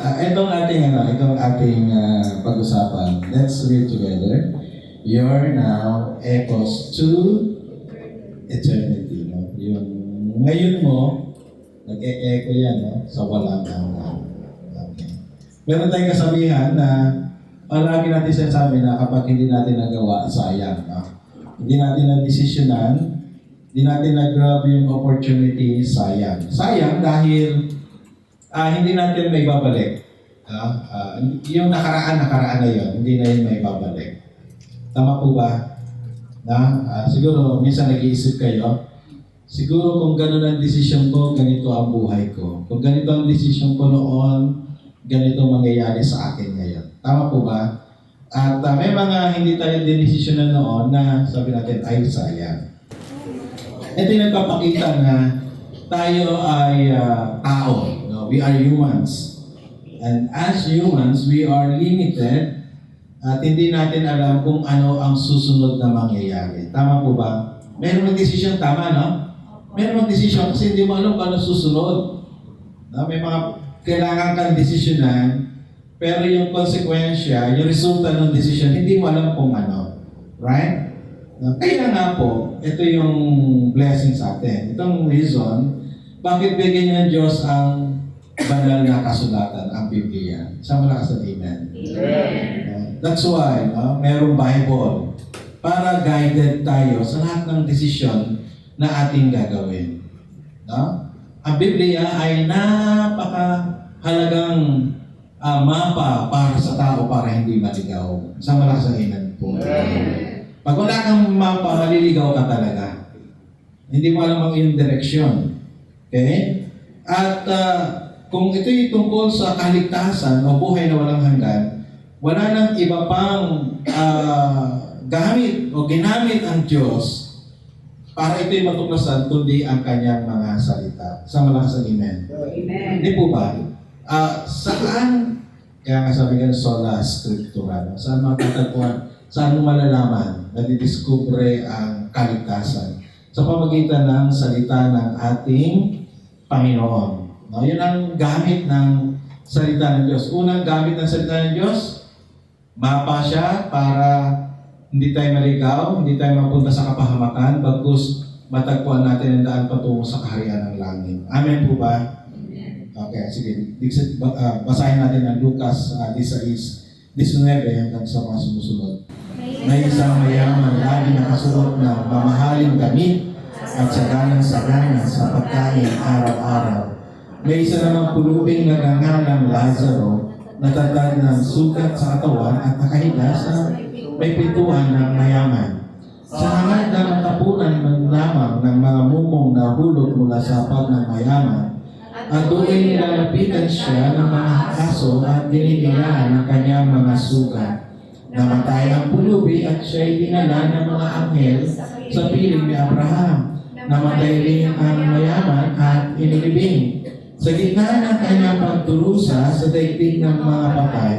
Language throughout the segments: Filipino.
itong ating pag-usapan. Let's read together. You're now echoes to eternity. No? Yung ngayon mo, nag-e-echo yan, no? Sa walang hanggan. Okay. Meron tayong kasabihan na palagi natin sinasabi na kapag hindi natin nagawa, sayang. No? Hindi natin na-desisyonan, hindi natin nag-grab yung opportunity, sayang. Sayang dahil hindi natin may babalik. Yung nakaraan na yun, hindi na yun may babalik. Tama po ba? Siguro, minsan nag-iisip kayo, siguro kung gano'n ang desisyon ko, ganito ang buhay ko. Kung ganito ang desisyon ko noon, ganito mangyayari sa akin ngayon. Tama po ba? At may mga hindi tayo dinesisyonan noon na sabi natin, ay sayang. Ito yung nagpapakita na tayo ay tao. No? We are humans. And as humans, we are limited at hindi natin alam kung ano ang susunod na mangyayari. Tama po ba? Meron mong desisyon, tama, no? Meron mong desisyon kasi hindi mo alam kung ano susunod. No? May mga kailangan kang desisyonan, pero yung konsekwensya, yung resulta ng desisyon, hindi mo alam kung ano. Right? No? Kaya nga po, ito yung blessing sa atin. Itong reason, bakit bigyan ng Diyos ang banal na kasulatan, ang Biblia? Sa malakas na amen. That's why, merong Bible para guided tayo sa lahat ng desisyon na ating gagawin. No? Ang Biblia ay napakahalagang mapa para sa tao para hindi maligaw. Sa malakas na amen po. Pag wala kang mapa, maliligaw ka talaga. Hindi mo alam ang iyong direksyon. Okay? At kung ito'y tungkol sa kaligtasan o buhay na walang hanggan, wala nang iba pang gamit o ginamit ang Diyos para ito'y matuklasan kundi ang kanyang mga salita. Sa malakas na amen. Hindi po ba? Saan, kaya nga sabi nga sola scriptura, saan matatagpuan, saan mo malalaman na didiskubre ang kaligtasan? Sa pamagitan ng salita ng ating Panginoon. No, yun ang gamit ng salita ng Diyos. Unang gamit ng salita ng Diyos, mapa siya para hindi tayo maligaw, hindi tayo mapunta sa kapahamakan, bagkus matagpuan natin ang daan patungo sa kaharian ng langit. Amen po ba? Amen. Okay, sige. Basahin natin ang Lucas 16:19 hanggang sa mga sumusunod. May isang mayaman lagi nakasulot ng mamahaling damit at saganang-sagana sa pagkain araw-araw. May isa namang pulubing nagangalang Lazaro, natatag ng sugat sa katawan at nakahiga sa may pintuan ng mayaman. Sa hangad na matapunan man lamang ng mga mumong na hulog mula sa pag ng mayaman, at doon nilalapitan siya ng mga aso at dinidilaan ang kanyang mga sugat. Namatay ang pulubi at siya'y dinala ng mga anghel sa piling ni Abraham. Namatay rin ang mayaman at inilibing. Sa gitna ng kanyang pagturusa sa daigdig ng mga patay,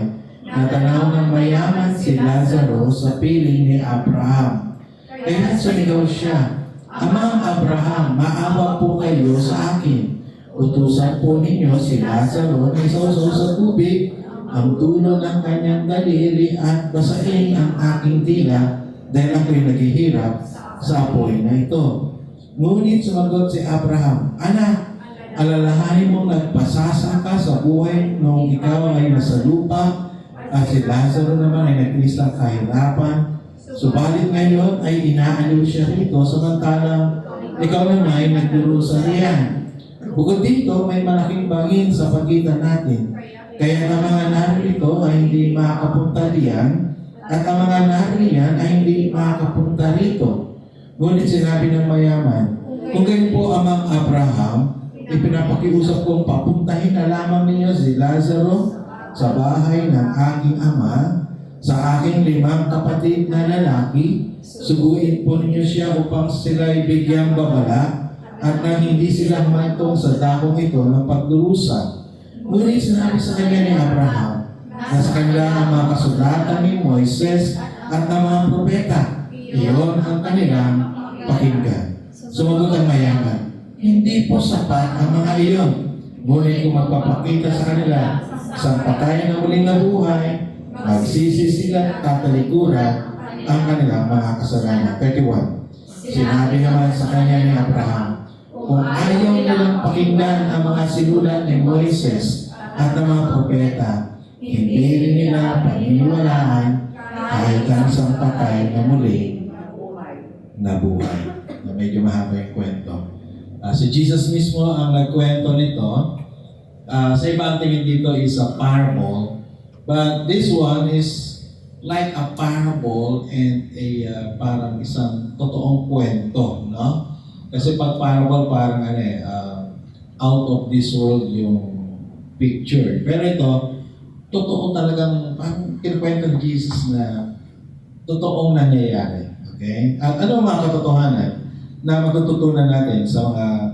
natanaw ng mayaman si Lazaro sa piling ni Abraham. Kaya sumigaw siya, Amang Abraham, maawa po kayo sa akin. Utusan po ninyo si Lazaro na isawsaw sa tubig ang dulo ng kanyang daliri at basahin ang aking dila dahil ako'y naghihirap sa apoy na ito. Ngunit sumagot si Abraham, Anak, alalahanin mong nagpasasa ka sa buhay noong ikaw ay nasa lupa at si Lazaro naman ay nagtiis ng kahirapan. Subalit ngayon ay inaaliw siya rito samantalang ikaw naman ay nagdurusa riyan. Bukod dito, may malaking bangin sa pagitan natin. Kaya ang mga narito ay hindi makakapunta riyan at ang mga nariyan ay hindi makakapunta rito. Ngunit sinabi ng mayaman, kung kayo po Amang Abraham, ipinapakiusap kong papuntahin na lamang ninyo si Lazaro sa bahay ng aking ama, sa aking 5 kapatid na lalaki. Suguin po ninyo siya upang sila'y bigyang babala at nang hindi sila humantong sa dakong ito ng pagdurusa. Ngunit sinabi sa kanya ni Abraham na sa kanila ang mga kasulatan ni Moises at ng mga propeta. Iyon ang kanilang pakinggan. Sumagot ang mayaman, hindi po sapat ang mga iyon. Ngunit kung magpapakita sa kanila sa patayan na muling nabuhay, magsisi sila at tatalikuran ang kanilang mga kasalanan. 31. Sinabi naman sa kanya ni Abraham, kung ayaw nilang pakinggan ang mga sinulat ni Moises at ng mga propeta, hindi rin nila paniniwalaan kahit ang isang patay na muli nabuhay. Na medyo mahaba yung kwento. Si Jesus mismo ang nagkwento nito. Sa ibang tingin dito is a parable, but this one is like a parable and a parang isang totoong kwento, no? Kasi pag parable parang out of this world yung picture. Pero ito, totoo talagang parang kinukwento ni Jesus na totoong nangyayari. Okay? At ano ang mga katotohanan na matututunan natin sa mga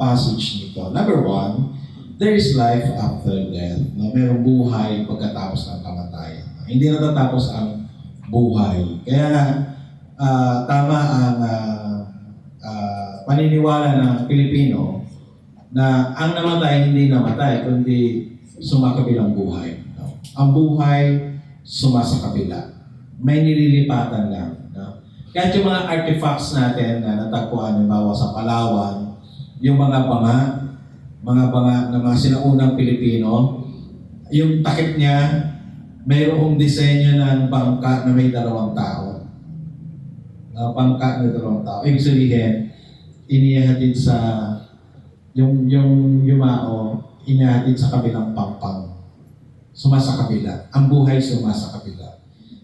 passage nito? Number one, there is life after death. No? Merong buhay pagkatapos ng kamatayan. Hindi natatapos ang buhay. Kaya tama ang paniniwala ng Pilipino na ang namatay hindi namatay, kundi sumakabilang buhay. No? Ang buhay sumasakabila. May nililipatan lang. No? Kahit yung mga artifacts natin na natagpuan, halimbawa sa Palawan, yung mga banga ng mga sinaunang Pilipino, yung takip niya, mayroong disenyo ng bangka na may dalawang tao. Bangka na dalawang tao. Ibig sabihin, inihahatid sa yung yumao, inihahatid sa kabilang pampang. Sumasakabila. Ang buhay sumasakabila.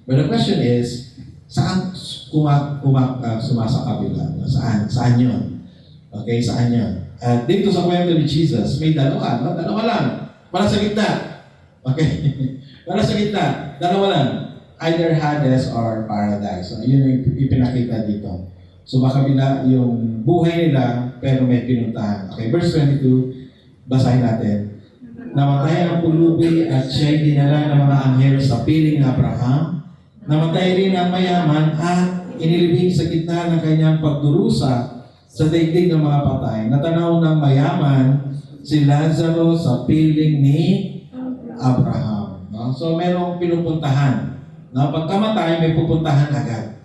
But the question is, saan sumasakabila? Saan yun? Okay, saan yun? At dito sa kwento ni Jesus, may dalawa, no? Dalawa lang. Wala sa gitna. Okay? Wala sa gitna. Dalawa lang. Either Hades or Paradise. So, yun yung ipinakita dito. So, makabila yung buhay nila, pero may pinuntahan. Okay, verse 22, basahin natin. Namatay ang pulubi at siya'y dinala ng mga anghel sa piling ni Abraham. Namatay rin ang mayaman at inilibing sa gitna ng kanyang pagdurusa sa daigdig ng mga patay. Natanaw ng mayaman si Lazaro sa piling ni Abraham. No? So, merong pinupuntahan. No? Pagkamatay, may pupuntahan agad.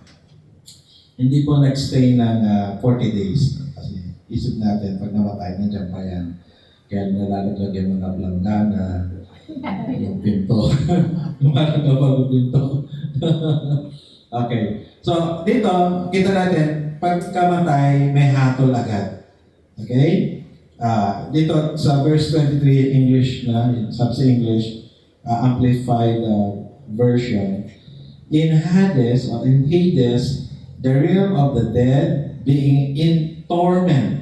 Hindi po nag-stay ng 40 days. Kasi isip natin, pag namatay, nandiyan pa yan. Kaya nalalaglag yung mga blanggana, yung pinto. Lumalagabag yung pinto. Okay. So, dito, kita natin, pagkamatay, may hatol agad. Okay? Dito sa verse 23 English na, sabi sa English, amplified version. In Hades, or in Hades, the realm of the dead, being in torment,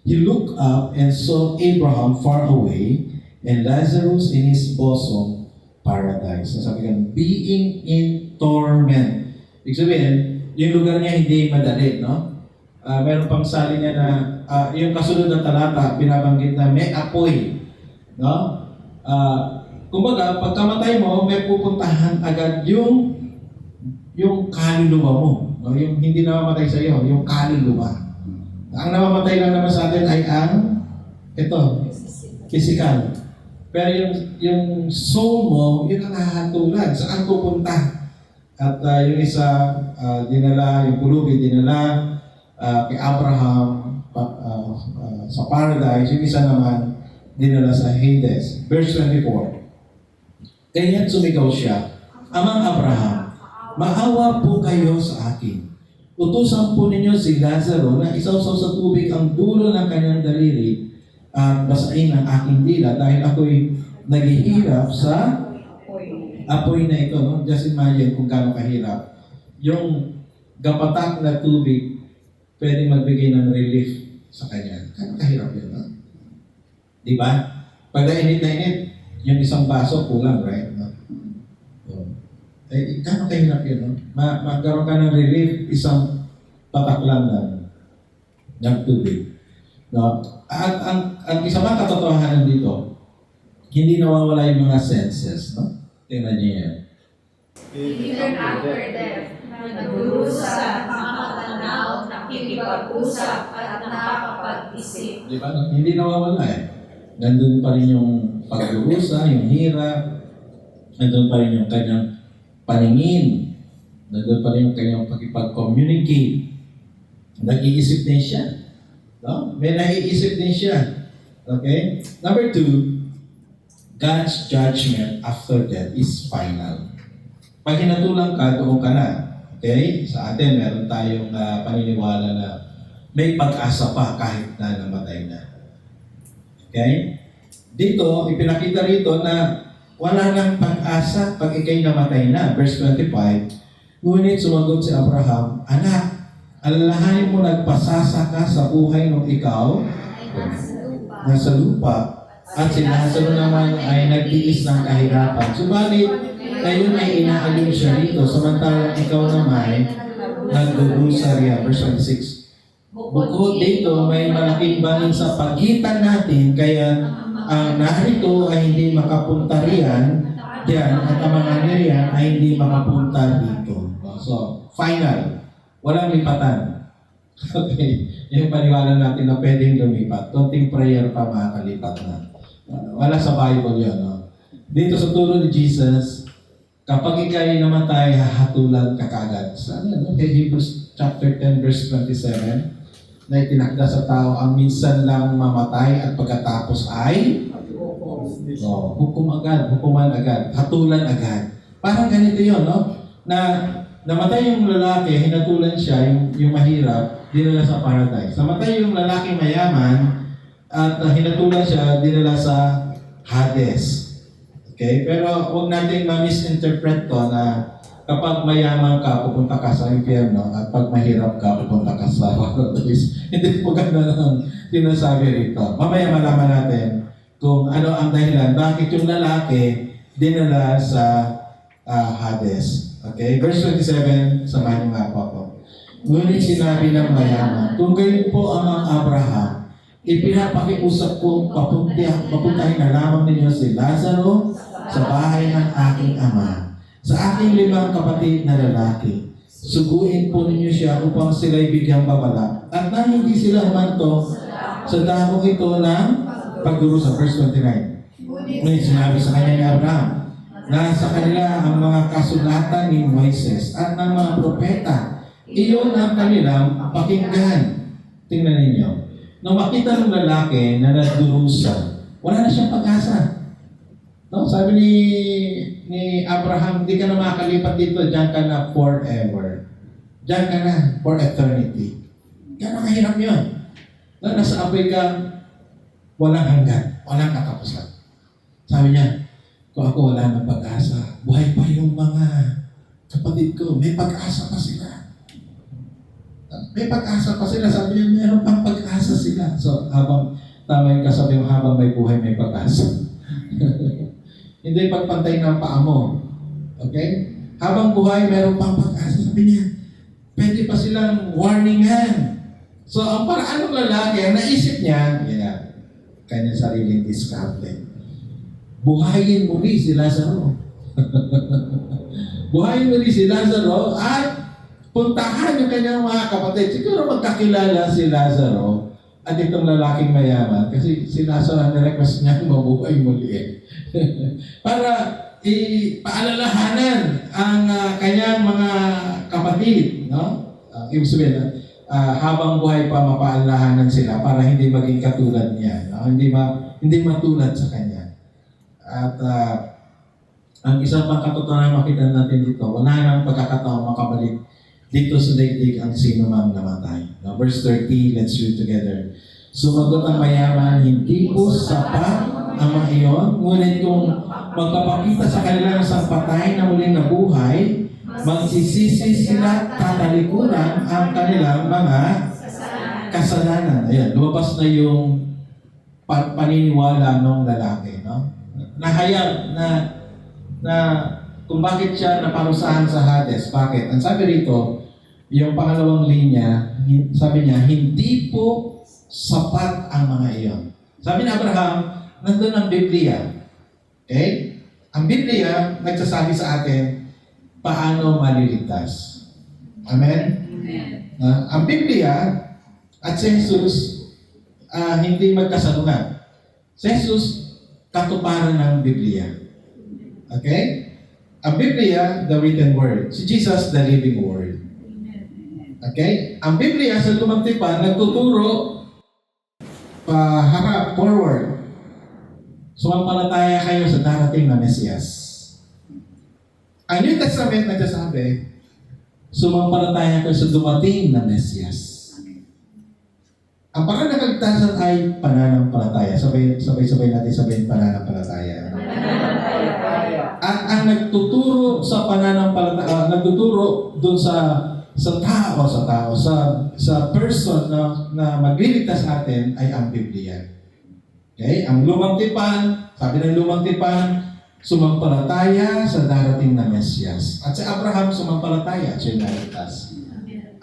he looked up and saw Abraham far away, and Lazarus in his bosom, paradise. So sabi ka, being in torment. Ibig sabihin, yung lugar niya hindi madali, no? Meron pang sali niya na, yung kasunod ng talata, binabanggit na may apoy, no? Kumbaga, pagkamatay mo, may pupuntahan agad yung kaluluwa mo, no? Yung hindi namamatay sa iyo, yung kaluluwa. Ang namamatay lang naman sa atin ay ang, physical. Pero yung soul mo, yun ang hahatulan. Saan pupunta? At yung isa, dinala, yung pulubi, dinala kay Abraham sa paradise. Yung isa naman, dinala sa Hades. Verse 24. Ganyan sumigaw siya, Amang Abraham, maawa po kayo sa akin. Utusan po ninyo si Lazaro na isawsaw sa tubig ang dulo ng kanyang daliri at basain ang aking dila dahil ako'y naghihirap sa apoy na ito. No? Just imagine kung gaano kahirap. Yung gapatak na tubig pwede magbigay ng relief sa kanya. Gaano kahirap yun, no? Diba? Pag nainit na init, yung isang baso kulang, right? No? Gaano kahirap yun, no? Magkaroon ka ng relief, isang patak lang ng tubig. No? At ang isa mga katotohanan dito, hindi nawawala yung mga senses, no? Tingnan niyo yan. Even after death, nagdurusa, nakakatanaw, nakikipag-usap, at nakakapag-isip. Di ba? Hindi nawawala eh. Nandun pa rin yung pagdurusa, yung hirap. Nandun pa rin yung kanyang paningin. Nandun pa rin yung kanyang pakipag-communicate. Nag-iisip din siya. No? May naiisip din siya. Okay? Number 2, God's judgment after death is final. Pag hinatulang ka, doon ka na. Okay? Sa atin, meron tayong paniniwala na may pag-asa pa kahit na namatay na. Okay? Dito, ipinakita rito na wala nang pag-asa pag ikay namatay na. Verse 25, ngunit sumagot si Abraham, Anak, alalahanin mo nagpasasa ka sa buhay nung ikaw nasa lupa at si Lazaro naman ay nagtiis ng kahirapan. Subalit, ngayon ay inaalin siya rito, samantalang ikaw naman nagdudusa riya. Verse 26. Bukod dito, may malaking bangin sa pagitan natin, kaya ang narito ay hindi makapunta riyan, at ang mga riyan ay hindi makapunta dito. So, final. Walang lipatan. Okay. Yung paniwala natin na pwedeng lumipat. Konting prayer pa makakalipat na. Wala sa Bible yun. No? Dito sa turo ni Jesus, kapag ikay namatay, hahatulan ka kagad. Saan yan? No? Hebrews chapter 10 verse 27 na itinakda sa tao ang minsan lang mamatay at pagkatapos ay hukuman agad, hatulan agad. Parang ganito yun, no? Na namatay yung lalaki, hinatulan siya, yung mahirap, dinala sa paradise. Namatay yung lalaki mayaman, at hinatulan siya, dinala sa Hades. Okay? Pero huwag natin ma-misinterpret to na kapag mayaman ka, pupunta ka sa impyerno, at pag mahirap ka, pupunta ka sa paradise. Hindi po ganda ng sinasabi rito. Mamaya malaman natin kung ano ang dahilan, bakit yung lalaki dinala sa Hades. Okay? Verse 27, samahan niyo nga po ako. Ngunit sinabi ng mayaman, kung gayon po ang Abraham, ipinapakiusap kong papuntahin na lamang ninyo si Lazaro sa bahay ng aking ama. Sa aking 5 kapatid na lalaki, suguin po ninyo siya upang sila'y bigyang babala. At nang hindi sila humanto sa dahong ito ng pagdurusa. Verse 29. Ngunit sinabi sa kanya ni Abraham, nasa kanila ang mga kasulatan ni Moises at ng mga propeta. Iyon ang kanilang pakinggan. Tingnan ninyo. Nung makita ng lalaki na nagdurusa, wala na siyang pag-asa. No? Sabi ni Abraham, hindi ka na makakalipat dito, diyan ka na forever. Diyan ka na for eternity. Gano'ng kahirap yun. No? Nasa apoy ka, walang hanggan, walang katapusan. Sabi niya, kung ako wala ng pag-asa, buhay pa yung mga kapatid ko, may pag-asa pa sila. May pag-asa pa sila. Sabi niya, meron pang pag-asa sila. So, tama yung kasabi mo, habang may buhay, may pag-asa. Hindi pagpantay ng paa mo. Okay? Habang buhay, meron pang pag-asa. Sabi niya, pwede pa silang warningan. So, ang paraan ng lalaki, ang naisip niya, kanyang sariling diskarte. Buhayin muli si Lazaro. Buhayin muli si Lazaro at puntahan yung kanyang mga kapatid. Siguro magkakilala si Lazaro at itong lalaking mayaman kasi si Lazaro ang request niya mabuhay muli. Para ipaalalahanan ang kanyang mga kapatid. No? Ibig sabihin, habang buhay pa mapaalalahanan sila para hindi maging katulad niya. No? Hindi matulad sa kanya. At ang isang pang katotohanan makita natin dito, wala nang pagkakataon makabalik dito sa daigdig ang sino mang namatay. Now, verse 30, let's read together. Sumagot ang mayaman, hindi po sapat ang mga iyon, ngunit kung magpapakita sa kanila ng isang patay na muling nabuhay, magsisisi sila tatalikuran ang kanilang mga kasalanan. Ayan, lumabas na yung paniniwala ng lalaki, no? Nahayag na kung bakit siya naparusahan sa Hades. Bakit? Ang sabi rito, yung pangalawang linya, sabi niya, hindi po sapat ang mga iyon. Sabi ni Abraham, nandun ang Biblia. Okay? Ang Biblia, nagsasabi sa atin, paano maliligtas. Amen? Amen. Ang Biblia at si Jesus, hindi magkasalungan. Si Jesus, katuparan ng Biblia. Okay? Ang Biblia, the written word. Si Jesus, the living word. Okay? Ang Biblia sa Lumang Tipan, nagtuturo paharap, forward. Sumampalataya kayo sa darating na Mesiyas. Ang New Testament nagsasabi, sumampalataya kayo sa dumating na Mesiyas. Ang parang ng kaligtasan ay pananampalataya. Sabay-sabay natin sabihin pananampalataya. At ang nagtuturo sa pananampalataya, nagtuturo doon sa person na magliligtas sa atin ay ang Biblia. Okay? Ang Lumang Tipan, sabi ng Lumang Tipan, sumampalataya sa darating na Mesiyas. At si Abraham sumampalataya at siya naligtas.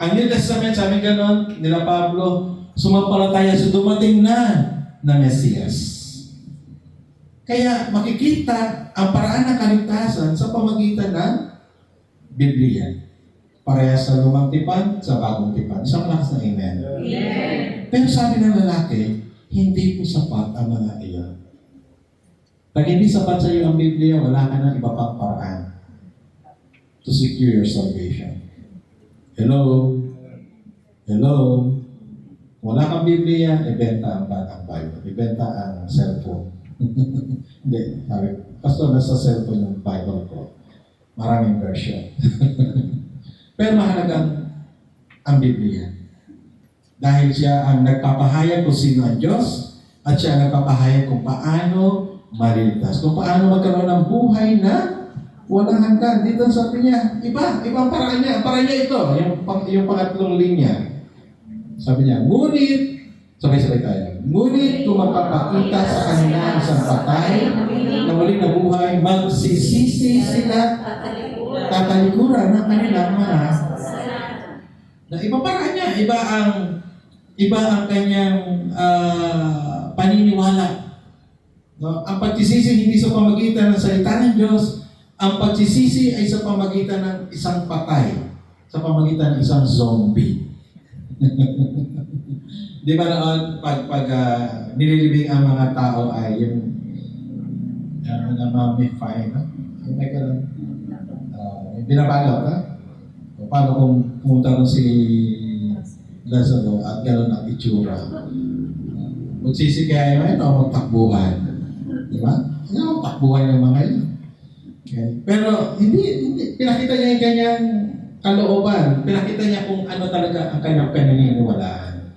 Ang New Testament, sabi ganon, nila Pablo, sumampalataya sa dumating na Mesiyas. Kaya makikita ang paraan ng kaligtasan sa pamagitan ng Biblia. Parehas sa Lumang Tipan, sa Bagong Tipan. Isang lakas na amen. Pero sabi ng lalaki, hindi po sapat ang mga iyon. Pag hindi sapat sa iyo ang Biblia, wala ka ng iba pang paraan to secure your salvation. Hello? Hello? Wala kang Biblia, ibenta ang Bible. Ibenta ang cellphone. Hindi, sabi, Pastor, nasa cellphone yung Bible ko. Maraming version. Pero mahalagang ang Biblia. Dahil siya ang nagpapahayag kung sino ang Diyos at siya ang nagpapahayag kung paano maligtas. Kung paano magkaroon ng buhay na walang hanggan. Dito sabi niya, ibang paraan niya. Paraan niya ito, yung pangatlong linya. Sabi niya, ngunit, sabay-sabay tayo, ngunit kung magpapakita sa kanila isang patay na muling nabuhay, magsisisi sila tatalikuran ng kanilang mga na ibang paraan niya. Iba ang kanyang paniniwala. No? Ang pagsisisi hindi sa pamagitan ng salita ng Diyos. Ang pagsisisi ay sa pamagitan ng isang patay. Sa pamagitan ng isang zombie. Di ba noon, pag nililibing ang mga tao ay yung na-mummify, no? Yung may ganun. Binabalot, ha? O paano kung pumunta rin si Lazaro at gano'n ang itsura? Magsisikaya yun o magtakbuhan? Di ba? Ano magtakbuhan ng mga yun? Okay. Pero hindi, pinakita niya yung kanyang kalooban. Pinakita niya kung ano talaga ang kanyang paniniwalaan.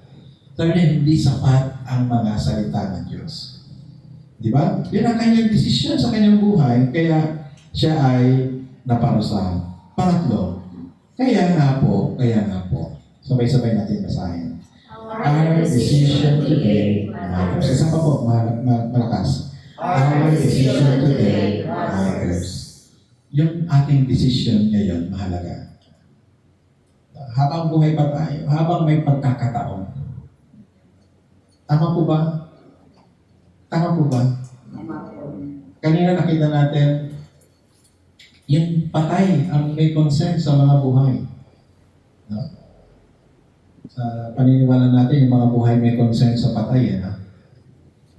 Sabi niya, hindi sapat ang mga salita ng Diyos. Di ba? Yun ang kanyang desisyon sa kanyang buhay, kaya siya ay naparusahan. Pangatlo, kaya nga po, sabay-sabay natin basahin. Our decision today matters. Isa pa po, malakas. Our decision today matters. Yung ating decision ngayon, mahalaga. Habang buhay pa tayo, habang may pagkakataon. Tama po ba? Tama po ba? Kanina nakita natin, yung patay ang may concern sa mga buhay. No? Sa paniniwala natin, yung mga buhay may concern sa patay.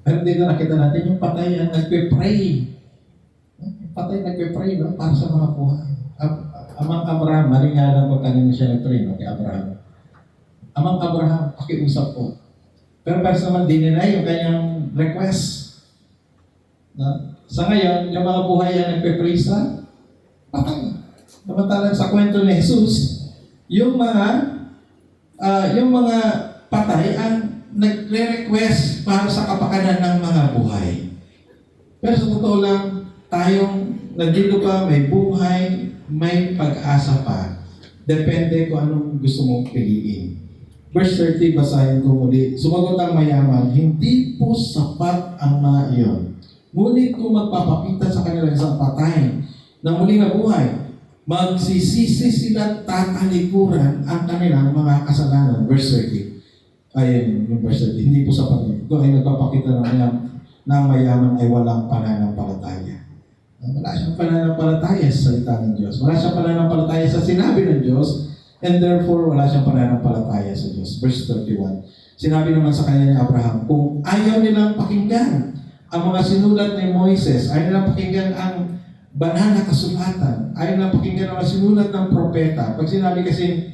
Pero dito nakita natin, yung patay ang nagpe-pray. Yung patay nagpe-pray, no? Para sa mga buhay. Amang Abraham, malingalan ko kanina siya nag-pray, no? Kay Abraham. Amang Abraham, pakiusap po. Pero parang naman dininay yung kanyang request. No? Sa ngayon, yung mga buhay ang nagpe-pray sa patay. Namantalang sa kwento ni Jesus, yung mga patay ang nagre-request para sa kapakanan ng mga buhay. Pero sa totoo lang, tayong nandito pa, may buhay, may pag-asa pa. Depende kung anong gusto mong piliin. Verse 30, basahin ko muli. Sumagot ang mayaman, hindi po sapat ang mga iyon. Ngunit kung magpapakita sa kanila isang patay na muling nabuhay, magsisisi sila tatalikuran ang kanilang mga kasalanan. Verse 30. Ayun, yung verse 30. Hindi po sapat yun. Ito ay nagpapakita ng mayaman ay walang pananampalataya. Wala siyang pananampalataya sa salita ng Diyos. Wala siyang pananampalataya sa sinabi ng Diyos. And therefore, wala siyang pananampalataya sa Diyos. Verse 31. Sinabi naman sa kanya ni Abraham, kung ayaw nilang pakinggan Ang mga sinulat ni Moises, ayaw nilang pakinggan ang banal na kasulatan. Ayaw nilang pakinggan ang mga sinulat ng propeta. Pag sinabi kasi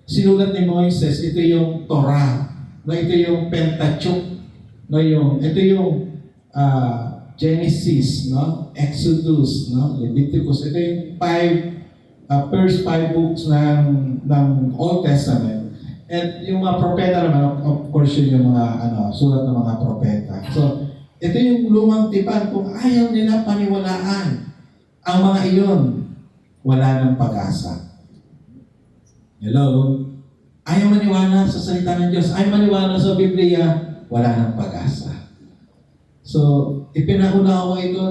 sinulat ni Moises, ito yung Torah, na ito yung Pentateuch, no, ito yung Genesis, no, Exodus, no, Leviticus. Ito yung first five books ng Old Testament. At yung mga propeta naman, of course, yun yung mga sulat ng mga propeta. So, ito yung lumang tipan. Kung ayaw nila paniwalaan ang mga iyon, wala ng pag-asa. Hello? Ayaw maniwala sa salita ng Diyos. Ayaw maniwala sa Biblia, wala ng pag-asa. So, ipinauna ko ito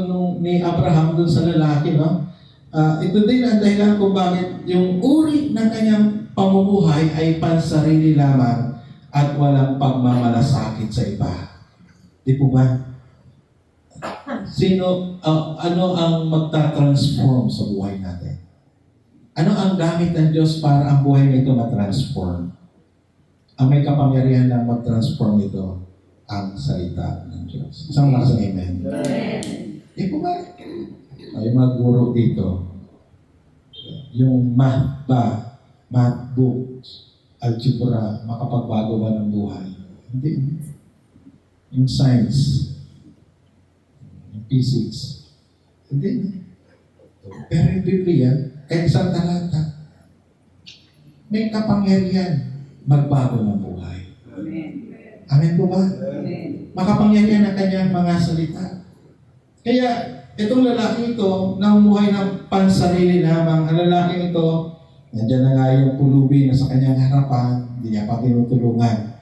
ni Abraham dun sa lalaki, no? Ito din ang dahilan kung bakit yung uri ng kanyang pamumuhay ay pansarili lamang at walang pagmamalasakit sa iba. Di po ba? Ano ang magta-transform sa buhay natin? Ano ang gamit ng Diyos para ang buhay na ito ma-transform? Ang may kapangyarihan na mag-transform ito, ang salita ng Diyos. Isang lakas ng amen. Di po ba? Ay, mga guro dito, yung math books, algebra, makapagbago ba ng buhay? Hindi. Yung science, yung physics, hindi. Pero yung Biblia, kahit isang talata, may kapangyarihan magbago ng buhay. Amen po ba? Makapangyarihan ang kanyang mga salita. Kaya, itong lalaki ito, namumuhay ng pansarili lamang. Ang lalaki ito, nandiyan na nga yung pulubi na sa kanyang harapan, hindi niya pa tinutulungan.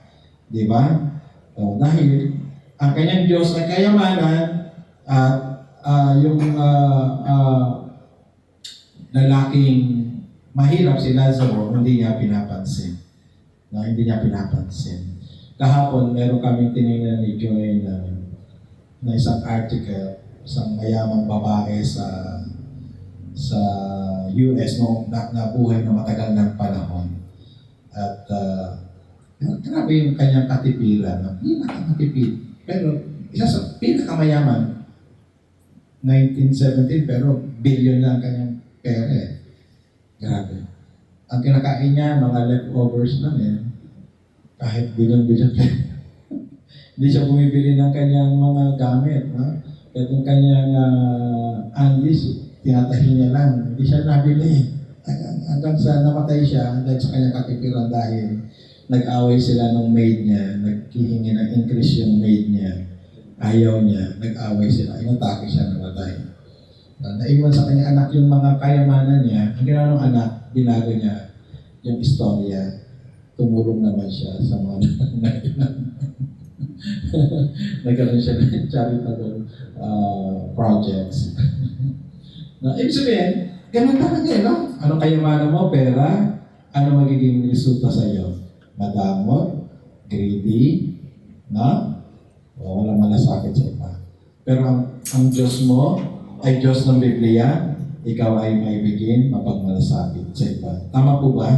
Di ba? So, dahil ang kanyang Diyos ay kayamanan at yung lalaking mahirap si Lazaro, hindi niya pinapansin. No, hindi niya pinapansin. Kahapon, meron kami tinignan ni Joy na isang article, isang mayamang babae sa US noong nabuhay na matagal ng panahon. At grabe yung kanyang katipiran, pinakatipid. Pero isa sa pinakamayaman, 1917, pero billion lang kanyang pera. Grabe. Ang kinakain niya, mga leftovers lang eh. Kahit billion-billion pera. Hindi siya bumibili ng kanyang mga gamit. No? At yung kanyang undies, tinatahi niya lang. Hindi siya nabili. Hanggang sa namatay siya, dahil sa kanyang katipiran dahil nag-away sila ng maid niya, naghihingi ng increase yung maid niya. Ayaw niya, nag-away sila. Inatake siya, namatay. Naiwan sa kanyang anak yung mga kayamanan niya. Ang ginawa ng anak, binago niya yung istorya. Tumulong naman siya sa mga nagkaroon siya ng charitable projects. Ibig sabihin, ganun talaga eh, no? Ano kayamanan mo? Pera? Ano magiging resulta sa iyo? Madamot? Greedy? No? O walang malasakit sa iba. Pero ang Diyos mo ay Diyos ng Biblia, ikaw ay maibigin, mapagmalasakit sa iba. Tama po ba?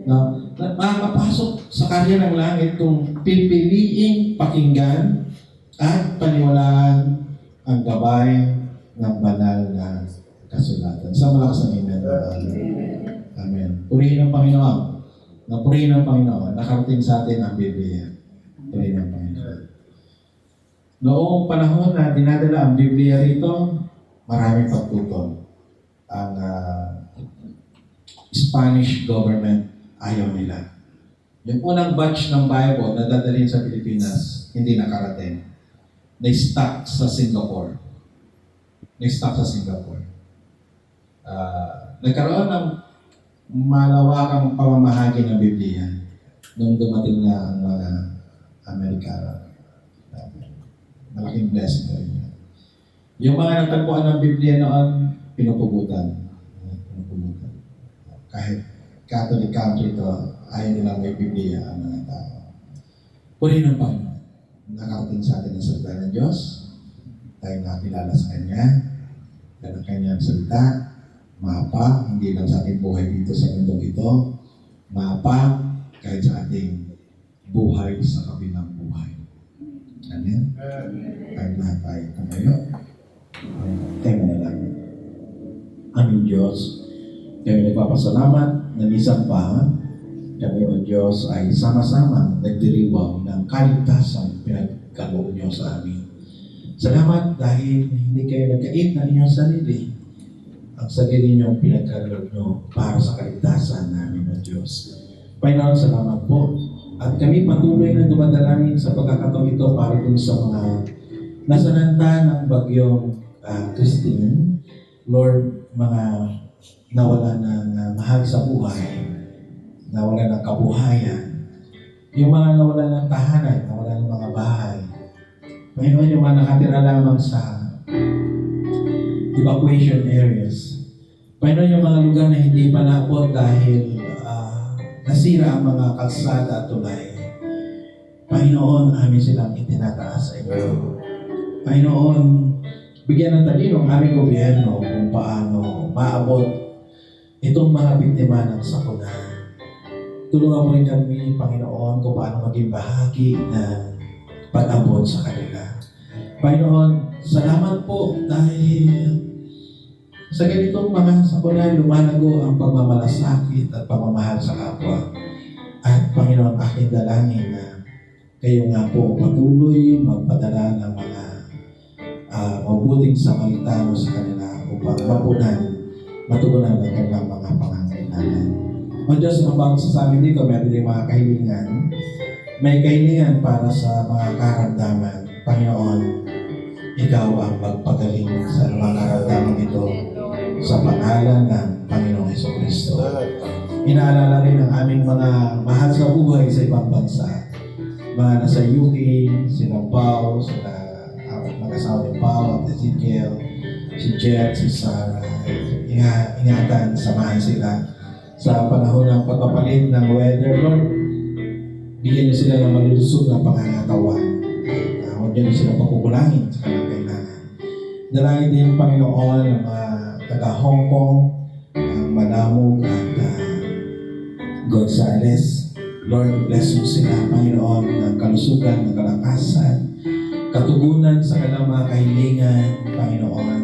Na makapasok sa kanya ng langit kung pipiliing pakinggan at paniwalaan ang gabay ng banal na kasulatan. Sa malakas ng amen. Amen. Purihin ang Panginoon. Purihin ang Panginoon. Nakarating sa atin ang Biblia. Purihin ang Panginoon. Noong panahon na dinadala ang Biblia rito, maraming pagtutol. Ang Spanish government ayaw nila. Yung unang batch ng Bible na dadalhin sa Pilipinas, hindi nakarating. Na-stuck sa Singapore. Nagkaroon ng malawakang pamamahagi ng Biblia nung dumating na ang mga Amerikano. Malaking blessing na rin yan. Yung mga natagpuan ng Biblia noon, pinupugutan. Kahit Catholic country ito, ayaw nilang may Biblia ang mga tao. Purihin ng Panginoon. Nakarating sa atin ang salita ng Diyos. Tayo nakilala sa Kanya. Dahil ang Kanyang salita, mapa, hindi lang sa ating buhay dito sa mundong ito, mapa, kahit sa ating buhay sa kabilang buhay. Amen? Kahit lahat tayo tumayo. Tayo na lang. Aming Diyos, kami nagpapasalamat na minsan pa kami o Diyos ay sama-sama nagdiriwang ng kaligtasan pinagkaloob niyo sa amin. Salamat dahil hindi kayo nagkait ng inyong sarili. Ang sarili niyo pinagkaloob niyo para sa kaligtasan namin o Diyos. Panginoon, salamat po. At kami patuloy na dumadalangin sa pagkakataon ito para dun sa mga nasananta ng bagyong Christine. Lord, mga nawala ng mahal sa buhay, nawala ng kabuhayan, yung mga nawala ng tahanan, nawala ng mga bahay. Panginoon, yung mga nakatira lamang sa evacuation areas. Panginoon, yung mga lugar na hindi pa naabot dahil nasira ang mga kalsada at tulay. Panginoon, amin silang itinataas sa iyo. Panginoon, bigyan ng talino ang aming gobyerno kung paano maabot itong mga biktima ng sakuna. Tulungan mo rin kami, Panginoon, kung paano maging bahagi ng pag-abot sa kanila. Panginoon, salamat po dahil sa ganitong mga sakuna, lumalago ang pagmamalasakit at pagmamahal sa kapwa. At Panginoon, aking dalangin na kayo nga po patuloy magpadala ng mga mabuting samaritano sa kanila upang matugunan ng kanilang mga pangangailangan. O Diyos, ang bawat sa amin dito, meron din mga kahilingan. May kahilingan para sa mga karamdaman. Panginoon, ikaw ang magpagaling sa mga karamdaman ito sa pangalan ng Panginoong Jesucristo. Inaalala rin ang aming mga mahal sa buhay sa ibang bansa. Mga nasa UK, sila Pao, sila mag-asawa ni Pao at Ezekiel, si Jet, si Sarah. Ingatan, samahan sila sa panahon ng pagpapalit ng weather. Lord, bigyan niyo sila ng malulusog na pangangatawan. Huwag niyo sila pagkukulangin sa kanilang kailangan. Dalangin din, Panginoon, ang mga taga-Hong Kong, ang Manamog at Gonzales. Lord, bless mo sila, Panginoon, ng kalusugan, ng kalakasan, katugunan sa kanilang mga kahilingan, Panginoon,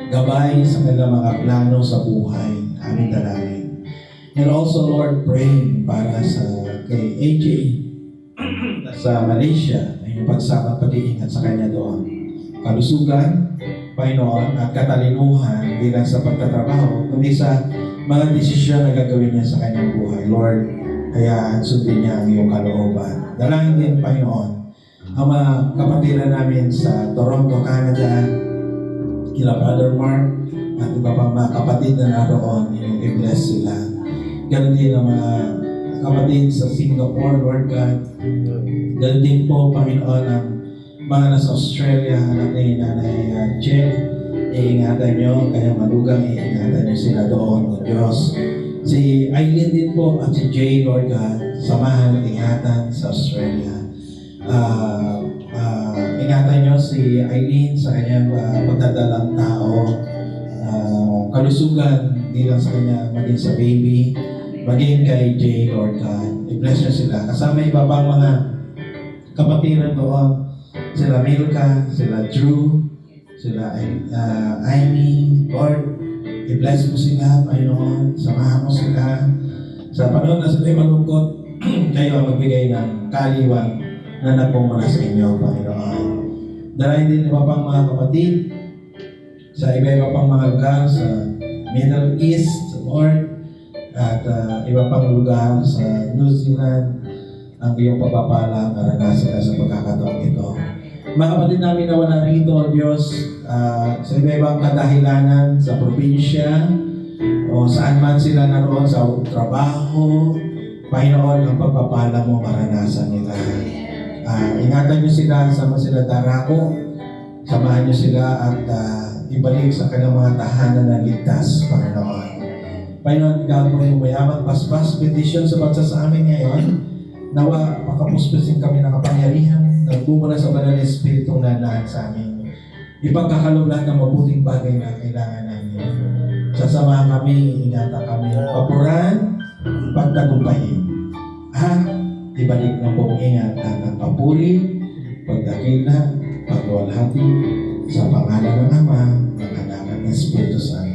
gabay sa kanilang mga plano sa buhay, aming dalangin. And also, Lord, praying para sa kay AJ sa Malaysia, ay pagsama at pag-iingat sa kanya doon. Kalusugan, Panginoon, at katalinuhan bilang sa pagtatrabaho, kundi sa mga desisyon na gagawin niya sa kanyang buhay. Lord, hayaan sundin niya ang iyong kalooban. Dalangin din, Panginoon, ang mga kapatiran namin sa Toronto, Canada, kila Brother Mark, at iba pang mga kapatid na naroon, iyong i-bless sila. Ganon din ang mga kapatid sa Singapore, Lord God. Ganon din po, Panginoon, ang mga nasa Australia, anak ni Nanay Jen, iingatan nyo, kaya malugang iingatan nyo sila doon, O Diyos. Si Aileen din po at si Jay, Lord God, samahan at ingatan sa Australia. Ingatan nyo si Aileen sa kanyang pagdadalang tao, kalusugan, hindi lang sa kanya, maging sa baby, maging kay Jay, Lord God. I-bless nyo sila. Kasama iba pang mga kapatiran doon, sila Milka, sila Drew, sila Amy, Lord, i-bless mo sila, Panginoon, samahan mo sila. Sa panahon na sila'y malungkot, kayo ang magbigay ng kaliwan na nagpumula sa inyo, Panginoon. Dahil din iba pang mga kapatid sa iba-iba pang mga lugar sa Middle East, Lord, at iba pang lugar sa New Zealand, ang iyong pagpapala maranasan sa pagkakataon ito. Mga kapatid namin na wala rito, O Diyos, sa iba-ibang kadahilanan sa probinsya o saan man sila naroon sa trabaho, Panginoon, ang pagpapala mo maranasan nila. Ingatan niyo sila, sama sila darako, samahan niyo sila at ibalik sa kanilang mga tahanan na ligtas, Panginoon. Panginoon, ikaw po yung mayaman, paspas, petition sa bansa sa amin ngayon. Nawa, pakapuspusin kami ng kapangyarihan, nagbumula sa banal na Espiritong nanaan sa amin. Ipagkakalob lahat ng mabuting bagay na kailangan namin. Sasamahan kami, ingatan kami, papuran, pagtagumpahin. Ibalik ng buong ingat at ang papuri, pagdakila, luwalhati sa pangalan ng Ama, ng Anak at ng Espiritu Santo.